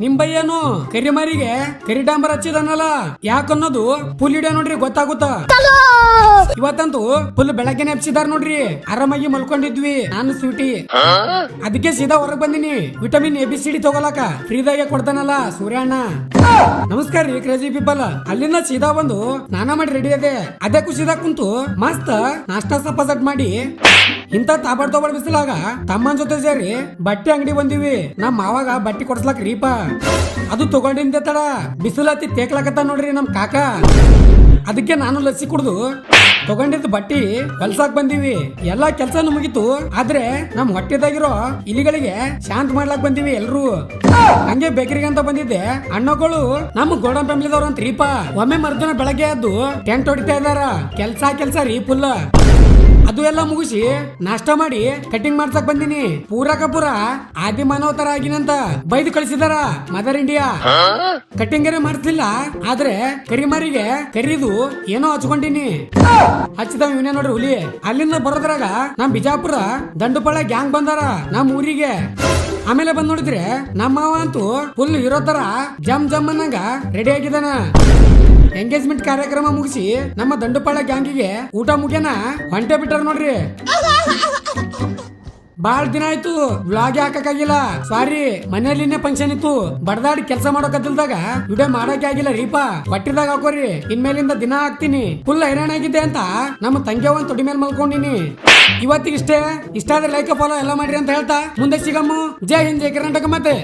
ನಿಮ್ ಬೈಯನು ಕರಿಮಾರಿಗೆ ಕರಿ ಡಾಂಬರ್ ಹಚ್ಚಿದನಲ್ಲ ಯಾಕನ್ನೋದು ಫುಲ್ ಹಿಡಿಯ ನೋಡ್ರಿ ಗೊತ್ತಾಗುತ್ತ. ಇವತ್ತಂತೂ ಫುಲ್ ಬೆಳಗ್ಗೆ ನೆಪ್ಸಿದಾರ ನೋಡ್ರಿ. ಆರಾಮಾಗಿ ಮಲ್ಕೊಂಡಿದ್ವಿ ನಾನು ಸ್ವೀಟಿ. ಅದಕ್ಕೆ ಸೀದಾ ಹೊರಗ್ ಬಂದಿನಿ ವಿಟಮಿನ್ ABCD ತಗೊಳಕ ಫ್ರೀದಾಗೆ ಕೊಡ್ತಾನಲ್ಲ ಸೂರ್ಯಣ್ಣ. ನಮಸ್ಕಾರ ರೀ ಕ್ರೇಜಿ ಪೀಪಲ್. ಅಲ್ಲಿಂದ ಸೀದಾ ಬಂದು ಸ್ನಾನ ಮಾಡಿ ರೆಡಿ ಅದೇ ಅದೇ ಖುಷಿದಾಗ ಕುಂತು ಮಸ್ತ್ ನಾಷ್ಟಾ ಸಪ್ಪಸಟ್ ಮಾಡಿ ಇಂತ ತಾಬಾಡ್ ತೋಬಾಡ್ ಬಿಸಿಲಾಗ ತಮ್ಮನ್ ಜೊತೆ ಸೇರಿ ಬಟ್ಟೆ ಅಂಗಡಿ ಬಂದಿವಿ. ನಮ್ ಮಾವಾಗ ಬಟ್ಟೆ ಕೊಡ್ಸ್ಲಕ್ ರೀಪ. ಅದು ತಗೊಂಡಿಂದ ತಡ ಬಿಸಿಲತ್ತಿ ತೇಕ್ಲಕತ್ತ ನೋಡ್ರಿ ನಮ್ ಕಾಕ. ಅದಕ್ಕೆ ನಾನು ಲಸ್ಸಿ ಕುಡ್ದು ತಗೊಂಡಿದ್ ಬಟ್ಟಿ ಹೊಲ್ಸಾಕ್ ಬಂದಿವಿ. ಎಲ್ಲಾ ಕೆಲ್ಸನು ಮುಗಿತು. ಆದ್ರೆ ನಮ್ ಹೊಟ್ಟೆದಾಗಿರೋ ಇಲಿಗಳಿಗೆ ಶಾಂತ ಮಾಡ್ಲಾಕ್ ಬಂದಿವಿ ಎಲ್ರು. ಹಂಗೆ ಬೇಕರಿಗೆ ಅಂತ ಬಂದಿದ್ದೆ. ಅಣ್ಣಗಳು ನಮ್ ಗೋಡನ್ ಫ್ಯಾಮಿಲಿದವ್ರ ಅಂತ ರೀಪ. ಒಮ್ಮೆ ಮರ್ದಿನ ಬೆಳಗ್ಗೆ ಎದ್ದು ಟೆಂಟ್ ಹೊಡಿತಾ ಇದಾರ. ಕೆಲ್ಸ ರೀ ಫುಲ್. ಅದು ಎಲ್ಲ ಮುಗಿಸಿ ನಾಷ್ಟ ಮಾಡಿ ಕಟಿಂಗ್ ಮಾಡ್ಸಕ್ ಬಂದಿನಿ. ಪೂರ ಆದಿ ಮಾನವ ತರ ಆಗಿನಂತ ಬೈದು ಕಳಿಸಿದಾರ ಮದರ್ ಇಂಡಿಯಾ. ಕಟಿಂಗ್ ಮಾಡಿಸ್ಲಿಲ್ಲ. ಆದ್ರೆ ಕರಿಮಾರಿಗೆ ಕರಿದು ಏನೋ ಹಚ್ಕೊಂಡಿನಿ. ಹಚ್ಚಿದ ಇವನೇ ನೋಡ್ರಿ ಹುಲಿ. ಅಲ್ಲಿಂದ ಬರೋದ್ರಾಗ ನಮ್ ಬಿಜಾಪುರ ದಂಡುಪಾಳ ಗ್ಯಾಂಗ್ ಬಂದಾರ ನಮ್ ಊರಿಗೆ. ಆಮೇಲೆ ಬಂದ್ ನೋಡಿದ್ರೆ ನಮ್ಮ ಮಾವ ಅಂತೂ ಫುಲ್ ಇರೋ ತರ ಜಮ್ ಅನ್ನಂಗ ರೆಡಿ ಆಗಿದಾನ. ಎಂಗೇಜ್ಮೆಂಟ್ ಕಾರ್ಯಕ್ರಮ ಮುಗಿಸಿ ನಮ್ಮ ದಂಡುಪಾಳ ಗ್ಯಾಂಗಿಗೆ ಊಟ ಮುಗ್ಯನ ಹೊಂಟೆ ಬಿಟ್ಟಾರ ನೋಡ್ರಿ. ಬಾಳ್ ದಿನ ಆಯ್ತು ವ್ಲಾಗ್ ಹಾಕಕ್ಕಾಗಿಲ್ಲ. ಸಾರಿ, ಮನೆಯಲ್ಲಿನೇ ಫಂಕ್ಷನ್ ಇತ್ತು. ಬಡದಾಡಿ ಕೆಲಸ ಮಾಡೋಕತ್ತಿಲ್ದಾಗ ವಿಡಿಯೋ ಮಾಡಕ್ಕೆ ಆಗಿಲ್ಲ ರೀಪ. ಬಟ್ಟಿದಾಗ ಹಾಕೋರಿ. ಇನ್ಮೇಲಿಂದ ದಿನ ಹಾಕ್ತೀನಿ. ಫುಲ್ ಹೈರಾಣ ಆಗಿದ್ದೆ ಅಂತ ನಮ್ಮ ತಂಗಿ ಒಂದ್ ತೊಡಿ ಮೇಲೆ ಮಲ್ಕೊಂಡಿನಿ. ಇವತ್ತಿಗಿಷ್ಟೇ. ಇಷ್ಟ ಆದ್ರೆ ಲೈಕ್ ಫಾಲೋ ಎಲ್ಲ ಮಾಡ್ರಿ ಅಂತ ಹೇಳ್ತಾ ಮುಂದೆ ಸಿಗಮ್ಮು. ಜೈ ಹಿಂದ್, ಜೈ ಕರ್ನಾಟಕ. ಮತ್ತೆ